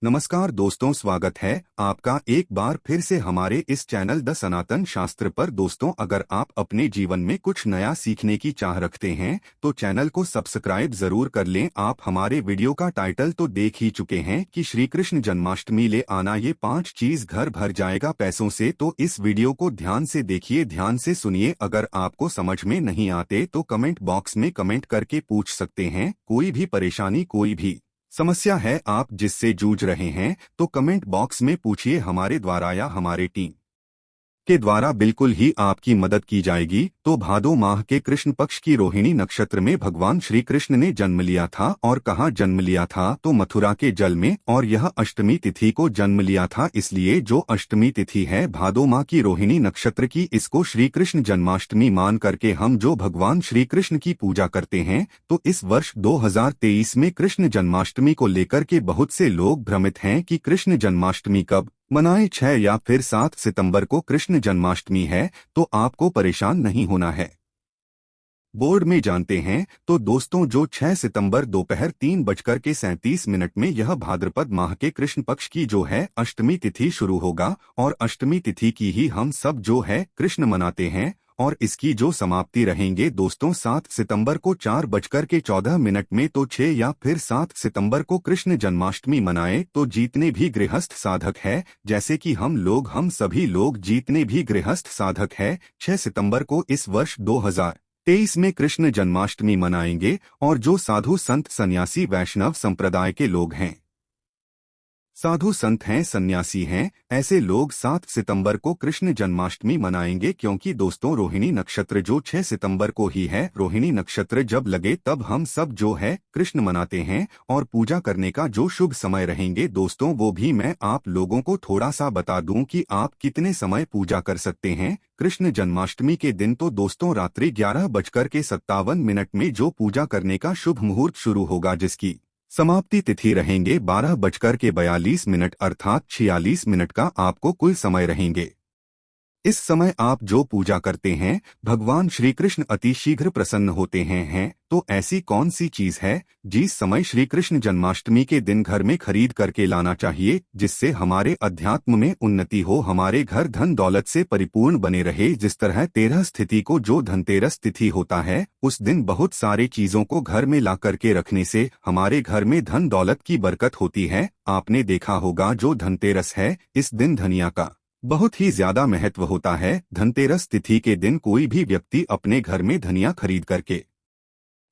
नमस्कार दोस्तों, स्वागत है आपका एक बार फिर से हमारे इस चैनल द सनातन शास्त्र पर। दोस्तों, अगर आप अपने जीवन में कुछ नया सीखने की चाह रखते हैं तो चैनल को सब्सक्राइब जरूर कर लें। आप हमारे वीडियो का टाइटल तो देख ही चुके हैं कि श्री कृष्ण जन्माष्टमी ले आना, ये 5 चीज घर भर जाएगा पैसों से। तो इस वीडियो को ध्यान से देखिए, ध्यान से सुनिए। अगर आपको समझ में नहीं आते तो कमेंट बॉक्स में कमेंट करके पूछ सकते हैं। कोई भी परेशानी, कोई भी समस्या है आप जिससे जूझ रहे हैं तो कमेंट बॉक्स में पूछिए, हमारे द्वारा या हमारे टीम के द्वारा बिल्कुल ही आपकी मदद की जाएगी। तो भादो माह के कृष्ण पक्ष की रोहिणी नक्षत्र में भगवान श्री कृष्ण ने जन्म लिया था। और कहाँ जन्म लिया था? तो मथुरा के जल में। और यह अष्टमी तिथि को जन्म लिया था, इसलिए जो अष्टमी तिथि है भादो माह की रोहिणी नक्षत्र की, इसको श्री कृष्ण जन्माष्टमी मान करके हम जो भगवान श्री कृष्ण की पूजा करते हैं। तो इस वर्ष 2023 में कृष्ण जन्माष्टमी को लेकर के बहुत से लोग भ्रमित हैं कि कृष्ण जन्माष्टमी कब मनाएं, 6 या फिर 7 सितंबर को कृष्ण जन्माष्टमी है। तो आपको परेशान नहीं होना है, बोर्ड में जानते हैं। तो दोस्तों, जो 6 सितंबर दोपहर 3:37 में यह भाद्रपद माह के कृष्ण पक्ष की जो है अष्टमी तिथि शुरू होगा। और अष्टमी तिथि की ही हम सब जो है कृष्ण मनाते हैं। और इसकी जो समाप्ति रहेंगे दोस्तों 7 सितंबर को 4:14 में। तो 6 या फिर 7 सितंबर को कृष्ण जन्माष्टमी मनाए तो जितने भी गृहस्थ साधक है, जैसे कि हम सभी लोग जितने भी गृहस्थ साधक है, 6 सितंबर को इस वर्ष 2023 में कृष्ण जन्माष्टमी मनाएंगे। और जो साधु संत सन्यासी वैष्णव संप्रदाय के लोग हैं, साधु संत हैं, सन्यासी हैं, ऐसे लोग 7 सितंबर को कृष्ण जन्माष्टमी मनाएंगे। क्योंकि दोस्तों रोहिणी नक्षत्र जो 6 सितंबर को ही है, रोहिणी नक्षत्र जब लगे तब हम सब जो है कृष्ण मनाते हैं। और पूजा करने का जो शुभ समय रहेंगे दोस्तों, वो भी मैं आप लोगों को थोड़ा सा बता दूं कि आप कितने समय पूजा कर सकते हैं कृष्ण जन्माष्टमी के दिन। तो दोस्तों रात्रि 11:57 में जो पूजा करने का शुभ मुहूर्त शुरू होगा, जिसकी समाप्ति तिथि रहेंगे 12:42 अर्थात 46 मिनट का आपको कुल समय रहेंगे। इस समय आप जो पूजा करते हैं भगवान श्री कृष्ण अति शीघ्र प्रसन्न होते हैं। तो ऐसी कौन सी चीज है जिस समय श्री कृष्ण जन्माष्टमी के दिन घर में खरीद करके लाना चाहिए, जिससे हमारे अध्यात्म में उन्नति हो, हमारे घर धन दौलत से परिपूर्ण बने रहे। जिस तरह 13 तिथि को जो धनतेरस तिथि होता है, उस दिन बहुत सारे चीजों को घर में ला करके रखने से हमारे घर में धन दौलत की बरकत होती है। आपने देखा होगा जो धनतेरस है, इस दिन धनिया का बहुत ही ज्यादा महत्व होता है। धनतेरस तिथि के दिन कोई भी व्यक्ति अपने घर में धनिया खरीद करके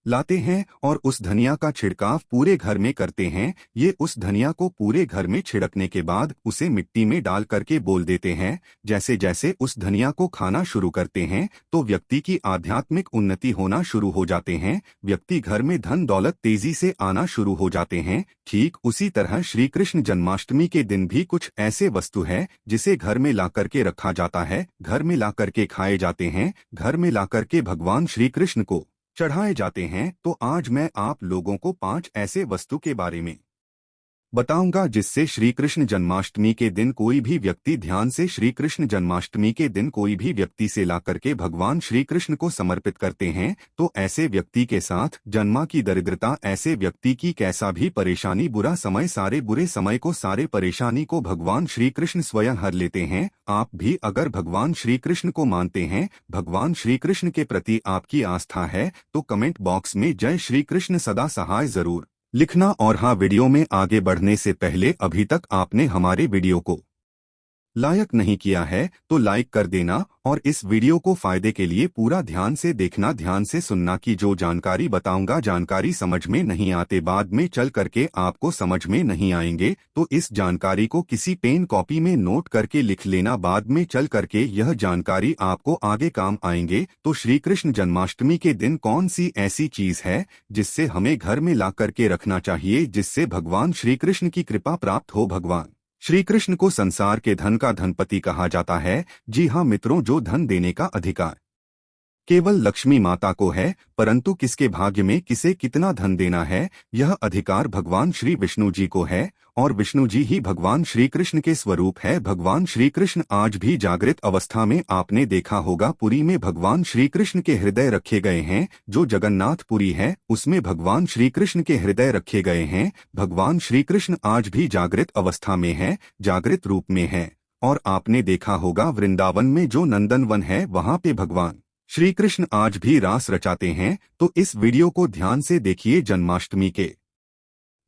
लाते हैं और उस धनिया का छिड़काव पूरे घर में करते हैं। ये उस धनिया को पूरे घर में छिड़कने के बाद उसे मिट्टी में डाल करके बोल देते हैं। जैसे जैसे उस धनिया को खाना शुरू करते हैं तो व्यक्ति की आध्यात्मिक उन्नति होना शुरू हो जाते हैं, व्यक्ति घर में धन दौलत तेजी से आना शुरू हो जाते हैं। ठीक उसी तरह श्री कृष्ण जन्माष्टमी के दिन भी कुछ ऐसे वस्तु है जिसे घर में ला करके रखा जाता है, घर में ला करके खाए जाते हैं, घर में ला करके भगवान श्री कृष्ण को चढ़ाए जाते हैं। तो आज मैं आप लोगों को 5 ऐसे वस्तु के बारे में बताऊंगा जिससे श्री कृष्ण जन्माष्टमी के दिन कोई भी व्यक्ति ध्यान से श्री कृष्ण जन्माष्टमी के दिन कोई भी व्यक्ति से ला करके भगवान श्री कृष्ण को समर्पित करते हैं। तो ऐसे व्यक्ति के साथ जन्मा की दरिद्रता, ऐसे व्यक्ति की कैसा भी परेशानी, बुरा समय, सारे बुरे समय को, सारे परेशानी को भगवान श्री कृष्ण स्वयं हर लेते हैं। आप भी अगर भगवान श्री कृष्ण को मानते हैं, भगवान श्री कृष्ण के प्रति आपकी आस्था है, तो कमेंट बॉक्स में जय श्री कृष्ण सदा सहाय जरूर लिखना। और हाँ, वीडियो में आगे बढ़ने से पहले अभी तक आपने हमारे वीडियो को लाइक नहीं किया है तो लाइक कर देना। और इस वीडियो को फायदे के लिए पूरा ध्यान से देखना, ध्यान से सुनना कि जो जानकारी बताऊंगा, जानकारी समझ में नहीं आते, बाद में चल करके आपको समझ में नहीं आएंगे, तो इस जानकारी को किसी पेन कॉपी में नोट करके लिख लेना, बाद में चल करके यह जानकारी आपको आगे काम आएंगे। तो श्री कृष्ण जन्माष्टमी के दिन कौन सी ऐसी चीज है जिससे हमें घर में ला करके रखना चाहिए, जिससे भगवान श्री कृष्ण की कृपा प्राप्त हो। भगवान श्री कृष्ण को संसार के धन का धनपति कहा जाता है। जी हाँ मित्रों, जो धन देने का अधिकार केवल लक्ष्मी माता को है, परंतु किसके भाग्य में किसे कितना धन देना है, यह अधिकार भगवान श्री विष्णु जी को है, और विष्णु जी ही भगवान श्री कृष्ण के स्वरूप है। भगवान श्री कृष्ण आज भी जागृत अवस्था में आपने देखा होगा पुरी में भगवान श्री कृष्ण के हृदय रखे गए हैं। जो जगन्नाथपुरी है उसमें भगवान श्री कृष्ण के हृदय रखे गए हैं। भगवान श्री कृष्ण आज भी जागृत अवस्था में है, जागृत रूप में है। और आपने देखा होगा वृंदावन में जो नंदनवन है वहाँ पे भगवान श्री कृष्ण आज भी रास रचाते हैं। तो इस वीडियो को ध्यान से देखिए। जन्माष्टमी के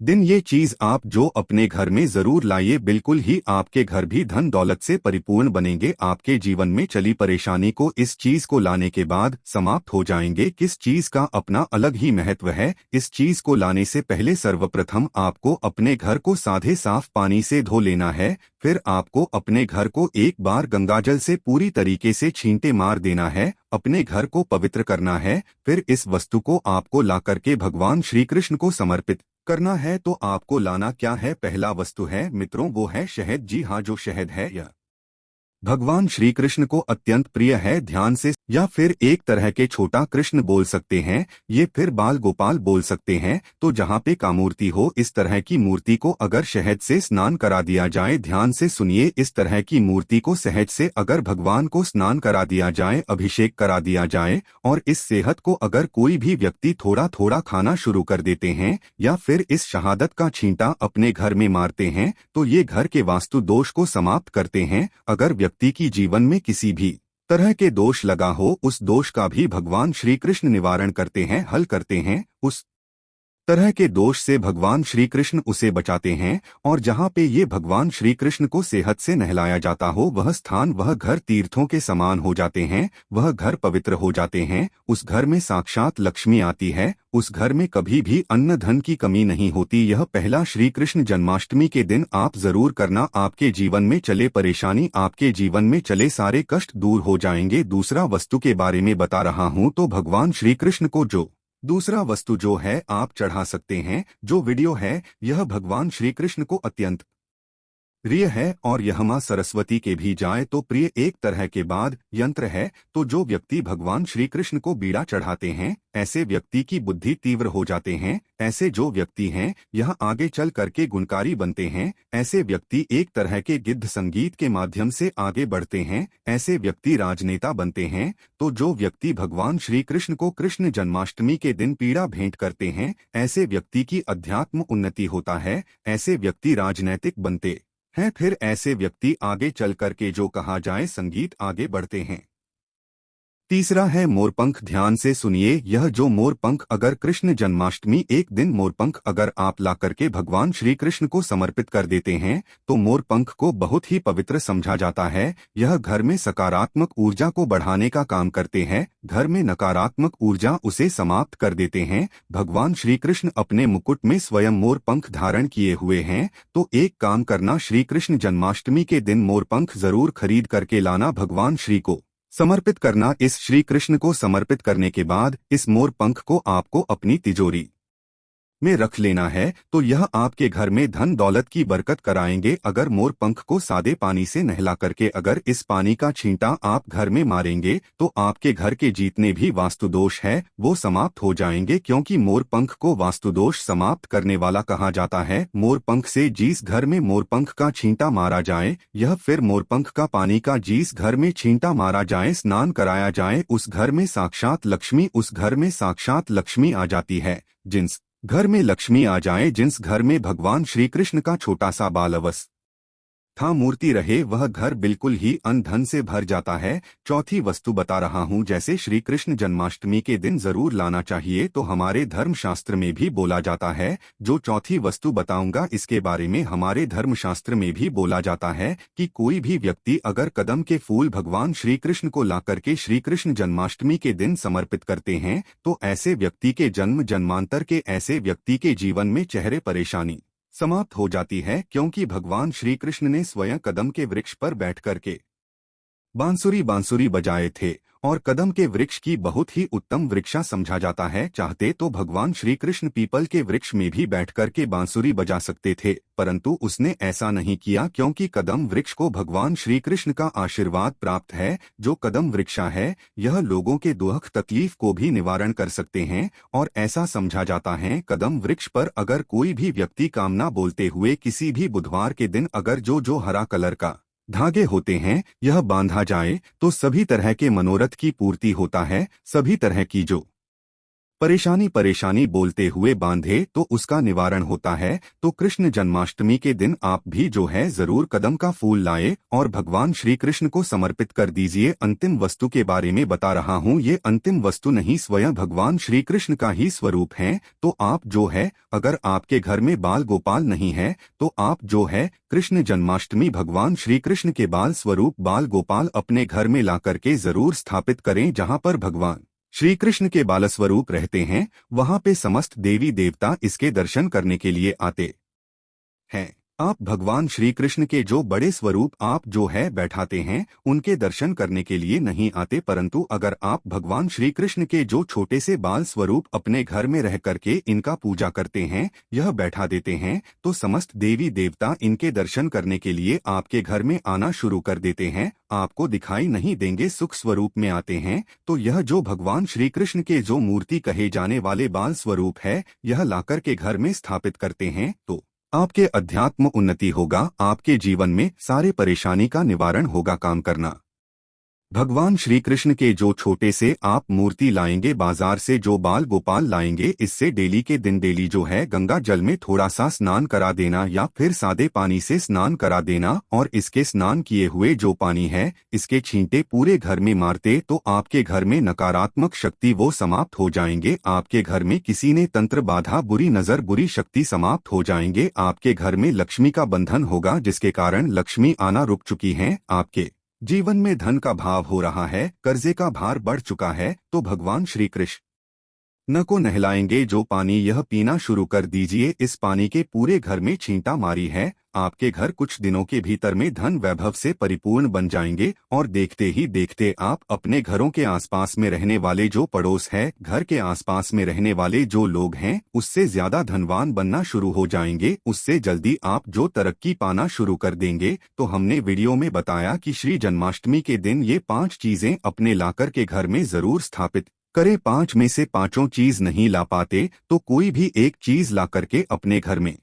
दिन ये चीज आप जो अपने घर में जरूर लाइए, बिल्कुल ही आपके घर भी धन दौलत से परिपूर्ण बनेंगे। आपके जीवन में चली परेशानी को इस चीज को लाने के बाद समाप्त हो जाएंगे। किस चीज का अपना अलग ही महत्व है। इस चीज को लाने से पहले सर्वप्रथम आपको अपने घर को साधे साफ पानी से धो लेना है। फिर आपको अपने घर को एक बार गंगाजल से पूरी तरीके से छींटे मार देना है, अपने घर को पवित्र करना है। फिर इस वस्तु को आपको ला करके भगवान श्री कृष्ण को समर्पित करना है। तो आपको लाना क्या है? पहला वस्तु है मित्रों वो है शहद। जी हाँ, जो शहद है यह भगवान श्री कृष्ण को अत्यंत प्रिय है। ध्यान से, या फिर एक तरह के छोटा कृष्ण बोल सकते हैं, ये फिर बाल गोपाल बोल सकते हैं। तो जहाँ पे कामूर्ति हो इस तरह की मूर्ति को अगर शहद से स्नान करा दिया जाए, ध्यान से सुनिए, इस तरह की मूर्ति को शहद से अगर भगवान को स्नान करा दिया जाए, अभिषेक करा दिया जाए, और इस सेहत को अगर कोई भी व्यक्ति थोड़ा थोड़ा खाना शुरू कर देते हैं, या फिर इस शहादत का छींटा अपने घर में मारते हैं, तो ये घर के वास्तु दोष को समाप्त करते हैं। अगर व्यक्ति की जीवन में किसी भी तरह के दोष लगा हो, उस दोष का भी भगवान श्री कृष्ण निवारण करते हैं, हल करते हैं। उस तरह के दोष से भगवान श्री कृष्ण उसे बचाते हैं। और जहाँ पे ये भगवान श्री कृष्ण को सेहत से नहलाया जाता हो, वह स्थान, वह घर तीर्थों के समान हो जाते हैं, वह घर पवित्र हो जाते हैं। उस घर में साक्षात लक्ष्मी आती है, उस घर में कभी भी अन्न धन की कमी नहीं होती। यह पहला श्री कृष्ण जन्माष्टमी के दिन आप जरूर करना। आपके जीवन में चले परेशानी, आपके जीवन में चले सारे कष्ट दूर हो जाएंगे। दूसरा वस्तु के बारे में बता रहा हूँ, तो भगवान श्री कृष्ण को जो दूसरा वस्तु जो है आप चढ़ा सकते हैं। जो वीडियो है यह भगवान श्री कृष्ण को अत्यंत प्रिय है, और यह मां सरस्वती के भी जाए तो प्रिय। एक तरह के बाद यंत्र है। तो जो व्यक्ति भगवान श्री कृष्ण को बीड़ा चढ़ाते हैं, ऐसे व्यक्ति की बुद्धि तीव्र हो जाते हैं। ऐसे जो व्यक्ति हैं यह आगे चल करके गुणकारी बनते हैं। ऐसे व्यक्ति एक तरह के गिद्ध संगीत के माध्यम से आगे बढ़ते हैं। ऐसे व्यक्ति राजनेता बनते हैं। तो जो व्यक्ति भगवान श्री कृष्ण को कृष्ण जन्माष्टमी के दिन पीड़ा भेंट करते हैं, ऐसे व्यक्ति की अध्यात्म उन्नति होता है। ऐसे व्यक्ति राजनैतिक बनते हैं। फिर ऐसे व्यक्ति आगे चल करके जो कहा जाए संगीत आगे बढ़ते हैं। तीसरा है मोरपंख। ध्यान से सुनिए, यह जो मोरपंख अगर कृष्ण जन्माष्टमी एक दिन मोरपंख अगर आप ला करके भगवान श्री कृष्ण को समर्पित कर देते हैं, तो मोरपंख को बहुत ही पवित्र समझा जाता है। यह घर में सकारात्मक ऊर्जा को बढ़ाने का काम करते हैं। घर में नकारात्मक ऊर्जा उसे समाप्त कर देते हैं। भगवान श्री कृष्ण अपने मुकुट में स्वयं मोरपंख धारण किए हुए हैं। तो एक काम करना, श्री कृष्ण जन्माष्टमी के दिन मोरपंख जरूर खरीद करके लाना, भगवान श्री को समर्पित करना। इस श्री कृष्ण को समर्पित करने के बाद इस मोर पंख को आपको अपनी तिजोरी में रख लेना है। तो यह आपके घर में धन दौलत की बरकत कराएंगे। अगर मोर पंख को सादे पानी से नहला करके अगर इस पानी का छींटा आप घर में मारेंगे, तो आपके घर के जितने भी वास्तु दोष है वो समाप्त हो जाएंगे। क्योंकि मोर पंख को वास्तु दोष समाप्त करने वाला कहा जाता है। मोर पंख से जिस घर में मोर पंख का छींटा मारा जाए, यह फिर मोर पंख का पानी का जिस घर में छींटा मारा जाए, स्नान कराया जाए, उस घर में साक्षात लक्ष्मी, उस घर में साक्षात लक्ष्मी आ जाती है। जिस घर में लक्ष्मी आ जाए, जिस घर में भगवान श्री कृष्ण का छोटा सा बाल अवस्था मूर्ति रहे, वह घर बिल्कुल ही अन्न धन से भर जाता है। चौथी वस्तु बता रहा हूँ, जैसे श्री कृष्ण जन्माष्टमी के दिन जरूर लाना चाहिए, तो हमारे धर्मशास्त्र में भी बोला जाता है। जो चौथी वस्तु बताऊंगा इसके बारे में हमारे धर्मशास्त्र में भी बोला जाता है कि कोई भी व्यक्ति अगर कदम के फूल भगवान श्री कृष्ण को ला करके श्री कृष्ण जन्माष्टमी के दिन समर्पित करते हैं, तो ऐसे व्यक्ति के जन्म जन्मांतर के ऐसे व्यक्ति के जीवन में चेहरे परेशानी समाप्त हो जाती है। क्योंकि भगवान श्री कृष्ण ने स्वयं कदम के वृक्ष पर बैठ करके बांसुरी बांसुरी बजाए थे और कदम के वृक्ष की बहुत ही उत्तम वृक्षा समझा जाता है। चाहते तो भगवान श्री कृष्ण पीपल के वृक्ष में भी बैठकर के बांसुरी बजा सकते थे, परंतु उसने ऐसा नहीं किया क्योंकि कदम वृक्ष को भगवान श्री कृष्ण का आशीर्वाद प्राप्त है। जो कदम वृक्षा है यह लोगों के दुख तकलीफ को भी निवारण कर सकते हैं और ऐसा समझा जाता है कदम वृक्ष पर अगर कोई भी व्यक्ति कामना बोलते हुए किसी भी बुधवार के दिन अगर जो हरा कलर का धागे होते हैं यह बांधा जाए तो सभी तरह के मनोरथ की पूर्ति होता है। सभी तरह की जो परेशानी बोलते हुए बांधे तो उसका निवारण होता है। तो कृष्ण जन्माष्टमी के दिन आप भी जो है जरूर कदम का फूल लाए और भगवान श्री कृष्ण को समर्पित कर दीजिए। अंतिम वस्तु के बारे में बता रहा हूँ, ये अंतिम वस्तु नहीं स्वयं भगवान श्री कृष्ण का ही स्वरूप है। तो आप जो है अगर आपके घर में बाल गोपाल नहीं है तो आप जो है कृष्ण जन्माष्टमी भगवान श्री कृष्ण के बाल स्वरूप बाल गोपाल अपने घर में ला करके जरूर स्थापित करें। जहाँ पर भगवान श्री कृष्ण के बालस्वरूप रहते हैं वहां पे समस्त देवी देवता इसके दर्शन करने के लिए आते हैं। आप भगवान श्री कृष्ण के जो बड़े स्वरूप आप जो है बैठाते हैं उनके दर्शन करने के लिए नहीं आते, परंतु अगर आप भगवान श्री कृष्ण के जो छोटे से बाल स्वरूप अपने घर में रह करके इनका पूजा करते हैं, यह बैठा देते हैं, तो समस्त देवी देवता इनके दर्शन करने के लिए आपके घर में आना शुरू कर देते हैं। आपको दिखाई नहीं देंगे, सुख स्वरूप में आते हैं। तो यह जो भगवान श्री कृष्ण के जो मूर्ति कहे जाने वाले बाल स्वरूप है यह लाकर के घर में स्थापित करते हैं तो आपके अध्यात्म उन्नति होगा, आपके जीवन में सारे परेशानी का निवारण होगा। काम करना भगवान श्री कृष्ण के जो छोटे से आप मूर्ति लाएंगे, बाजार से जो बाल गोपाल लाएंगे, इससे डेली के दिन डेली जो है गंगा जल में थोड़ा सा स्नान करा देना या फिर सादे पानी से स्नान करा देना और इसके स्नान किए हुए जो पानी है इसके छींटे पूरे घर में मारते तो आपके घर में नकारात्मक शक्ति वो समाप्त हो जाएंगे। आपके घर में किसी ने तंत्र बाधा, बुरी नजर, बुरी शक्ति समाप्त हो जाएंगे। आपके घर में लक्ष्मी का बंधन होगा जिसके कारण लक्ष्मी आना रुक चुकी है। आपके जीवन में धन का भाव हो रहा है, कर्जे का भार बढ़ चुका है, तो भगवान श्री कृष्ण न को नहलाएंगे जो पानी यह पीना शुरू कर दीजिए। इस पानी के पूरे घर में छींटा मारी है, आपके घर कुछ दिनों के भीतर में धन वैभव से परिपूर्ण बन जाएंगे और देखते ही देखते आप अपने घरों के आसपास में रहने वाले जो पड़ोस है, घर के आसपास में रहने वाले जो लोग हैं उससे ज्यादा धनवान बनना शुरू हो जाएंगे। उससे जल्दी आप जो तरक्की पाना शुरू कर देंगे। तो हमने वीडियो में बताया कि श्री जन्माष्टमी के दिन ये 5 चीजें अपने लाकर के घर में जरूर स्थापित करें। 5 में से 5 चीज नहीं ला पाते तो कोई भी एक चीज ला करके अपने घर में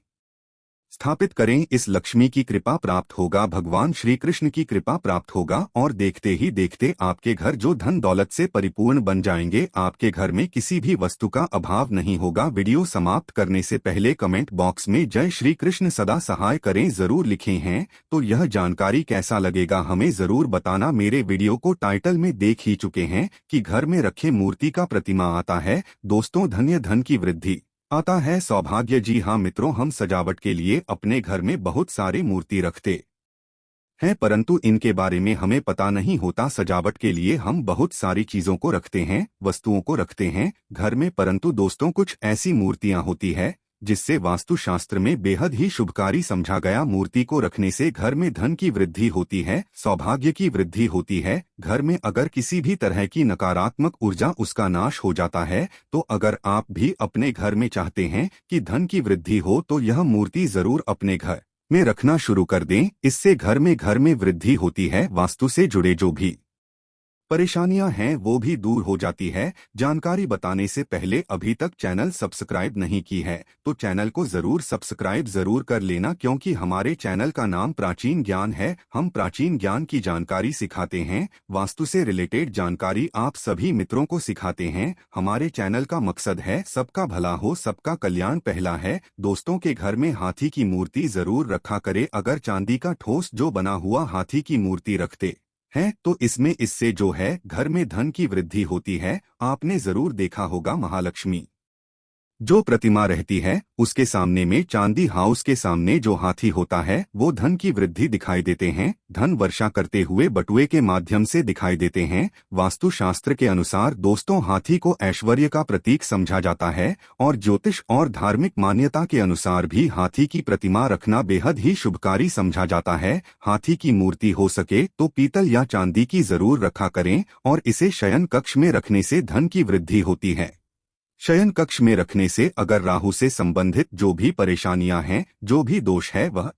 स्थापित करें। इस लक्ष्मी की कृपा प्राप्त होगा, भगवान श्री कृष्ण की कृपा प्राप्त होगा और देखते ही देखते आपके घर जो धन दौलत से परिपूर्ण बन जाएंगे। आपके घर में किसी भी वस्तु का अभाव नहीं होगा। वीडियो समाप्त करने से पहले कमेंट बॉक्स में जय श्री कृष्ण सदा सहाय करें जरूर लिखे हैं। तो यह जानकारी कैसा लगेगा हमें जरूर बताना। मेरे वीडियो को टाइटल में देख ही चुके हैं कि घर में रखे मूर्ति का प्रतिमा आता है दोस्तों धन्य धन की वृद्धि आता है, सौभाग्य। जी हाँ मित्रों, हम सजावट के लिए अपने घर में बहुत सारे मूर्ति रखते हैं परंतु इनके बारे में हमें पता नहीं होता। सजावट के लिए हम बहुत सारी चीजों को रखते हैं, वस्तुओं को रखते हैं घर में, परंतु दोस्तों कुछ ऐसी मूर्तियां होती है जिससे वास्तुशास्त्र में बेहद ही शुभकारी समझा गया। मूर्ति को रखने से घर में धन की वृद्धि होती है, सौभाग्य की वृद्धि होती है। घर में अगर किसी भी तरह की नकारात्मक ऊर्जा उसका नाश हो जाता है। तो अगर आप भी अपने घर में चाहते हैं कि धन की वृद्धि हो तो यह मूर्ति जरूर अपने घर में रखना शुरू कर दें। इससे घर में वृद्धि होती है, वास्तु से जुड़े जो भी परेशानियां हैं वो भी दूर हो जाती है। जानकारी बताने से पहले अभी तक चैनल सब्सक्राइब नहीं की है तो चैनल को जरूर सब्सक्राइब जरूर कर लेना, क्योंकि हमारे चैनल का नाम प्राचीन ज्ञान है। हम प्राचीन ज्ञान की जानकारी सिखाते हैं, वास्तु से रिलेटेड जानकारी आप सभी मित्रों को सिखाते हैं। हमारे चैनल का मकसद है सबका भला हो, सबका कल्याण पहला है। दोस्तों के घर में हाथी की मूर्ति जरूर रखा करे। अगर चांदी का ठोस जो बना हुआ हाथी की मूर्ति रखते है तो इससे जो है घर में धन की वृद्धि होती है। आपने जरूर देखा होगा महालक्ष्मी जो प्रतिमा रहती है उसके सामने में चांदी हाउस के सामने जो हाथी होता है वो धन की वृद्धि दिखाई देते हैं, धन वर्षा करते हुए बटुए के माध्यम से दिखाई देते हैं। वास्तुशास्त्र के अनुसार दोस्तों हाथी को ऐश्वर्य का प्रतीक समझा जाता है और ज्योतिष और धार्मिक मान्यता के अनुसार भी हाथी की प्रतिमा रखना बेहद ही शुभकारी समझा जाता है। हाथी की मूर्ति हो सके तो पीतल या चांदी की जरूर रखा करें और इसे शयन कक्ष में रखने से धन की वृद्धि होती है। शयन कक्ष में रखने से अगर राहु से संबंधित जो भी परेशानियां हैं, जो भी दोष है वह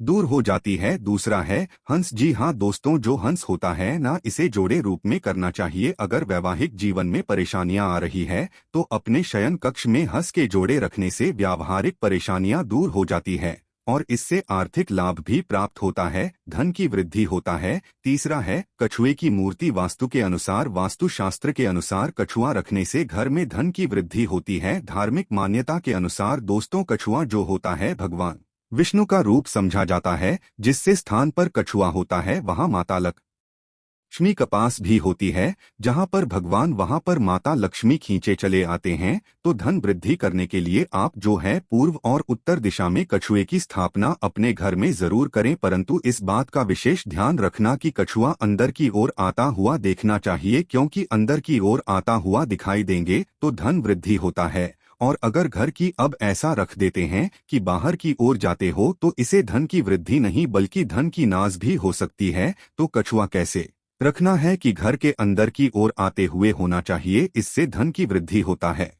दूर हो जाती है। दूसरा है हंस। जी हाँ दोस्तों, जो हंस होता है ना, इसे जोड़े रूप में करना चाहिए। अगर वैवाहिक जीवन में परेशानियां आ रही है तो अपने शयन कक्ष में हंस के जोड़े रखने से व्यावहारिक परेशानियां दूर हो जाती है और इससे आर्थिक लाभ भी प्राप्त होता है, धन की वृद्धि होता है। तीसरा है कछुए की मूर्ति। वास्तु के अनुसार, वास्तुशास्त्र के अनुसार कछुआ रखने से घर में धन की वृद्धि होती है। धार्मिक मान्यता के अनुसार दोस्तों कछुआ जो होता है भगवान विष्णु का रूप समझा जाता है। जिससे स्थान पर कछुआ होता है वहां माता लक्ष्मी कपास भी होती है। जहां पर भगवान वहां पर माता लक्ष्मी खींचे चले आते हैं। तो धन वृद्धि करने के लिए आप जो है पूर्व और उत्तर दिशा में कछुए की स्थापना अपने घर में जरूर करें, परंतु इस बात का विशेष ध्यान रखना कि कछुआ अंदर की ओर आता हुआ देखना चाहिए, क्योंकि अंदर की ओर आता हुआ दिखाई देंगे तो धन वृद्धि होता है। और अगर घर की अब ऐसा रख देते हैं कि बाहर की ओर जाते हो तो इसे धन की वृद्धि नहीं बल्कि धन की नाश भी हो सकती है। तो कछुआ कैसे रखना है कि घर के अंदर की ओर आते हुए होना चाहिए, इससे धन की वृद्धि होता है।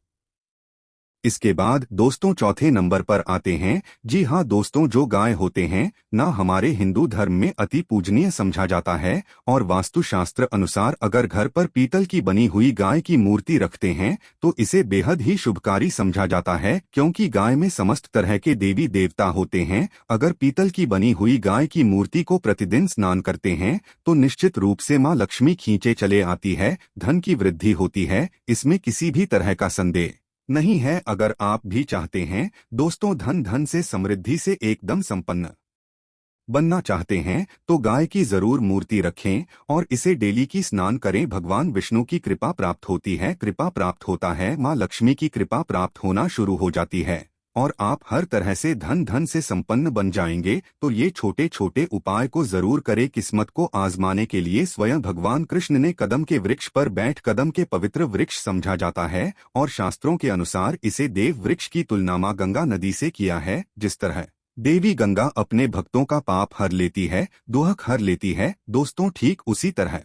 इसके बाद दोस्तों चौथे नंबर पर आते हैं। जी हाँ दोस्तों, जो गाय होते हैं ना, हमारे हिंदू धर्म में अति पूजनीय समझा जाता है और वास्तुशास्त्र अनुसार अगर घर पर पीतल की बनी हुई गाय की मूर्ति रखते हैं तो इसे बेहद ही शुभकारी समझा जाता है, क्योंकि गाय में समस्त तरह के देवी देवता होते हैं। अगर पीतल की बनी हुई गाय की मूर्ति को प्रतिदिन स्नान करते हैं तो निश्चित रूप से माँ लक्ष्मी खींचे चले आती है, धन की वृद्धि होती है। इसमें किसी भी तरह का संदेह नहीं है। अगर आप भी चाहते हैं दोस्तों धन से समृद्धि से एकदम संपन्न बनना चाहते हैं तो गाय की जरूर मूर्ति रखें और इसे डेली की स्नान करें। भगवान विष्णु की कृपा प्राप्त होती है, कृपा प्राप्त होता है, माँ लक्ष्मी की कृपा प्राप्त होना शुरू हो जाती है और आप हर तरह से धन से संपन्न बन जाएंगे। तो ये छोटे छोटे उपाय को जरूर करें। किस्मत को आजमाने के लिए स्वयं भगवान कृष्ण ने कदम के वृक्ष पर बैठ, कदम के पवित्र वृक्ष समझा जाता है और शास्त्रों के अनुसार इसे देव वृक्ष की तुलना मां गंगा नदी से किया है। जिस तरह देवी गंगा अपने भक्तों का पाप हर लेती है, दुख हर लेती है, दोस्तों ठीक उसी तरह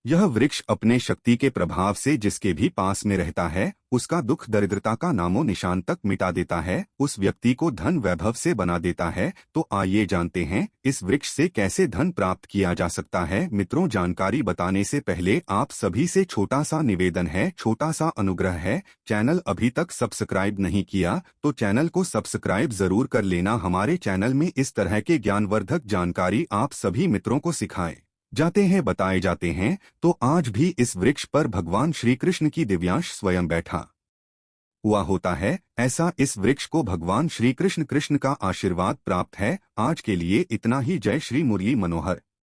यह वृक्ष अपने शक्ति के प्रभाव से जिसके भी पास में रहता है उसका दुख दरिद्रता का नामो निशान तक मिटा देता है, उस व्यक्ति को धन वैभव से बना देता है। तो आइए जानते हैं इस वृक्ष से कैसे धन प्राप्त किया जा सकता है। मित्रों, जानकारी बताने से पहले आप सभी से छोटा सा निवेदन है, छोटा सा अनुग्रह है। चैनल अभी तक सब्सक्राइब नहीं किया तो चैनल को सब्सक्राइब जरूर कर लेना। हमारे चैनल में इस तरह के ज्ञानवर्धक जानकारी आप सभी मित्रों को सिखाए जाते हैं, बताए जाते हैं। तो आज भी इस वृक्ष पर भगवान श्री कृष्ण की दिव्यांश स्वयं बैठा हुआ होता है। ऐसा इस वृक्ष को भगवान श्री कृष्ण का आशीर्वाद प्राप्त है। आज के लिए इतना ही। जय श्री मुरली मनोहर।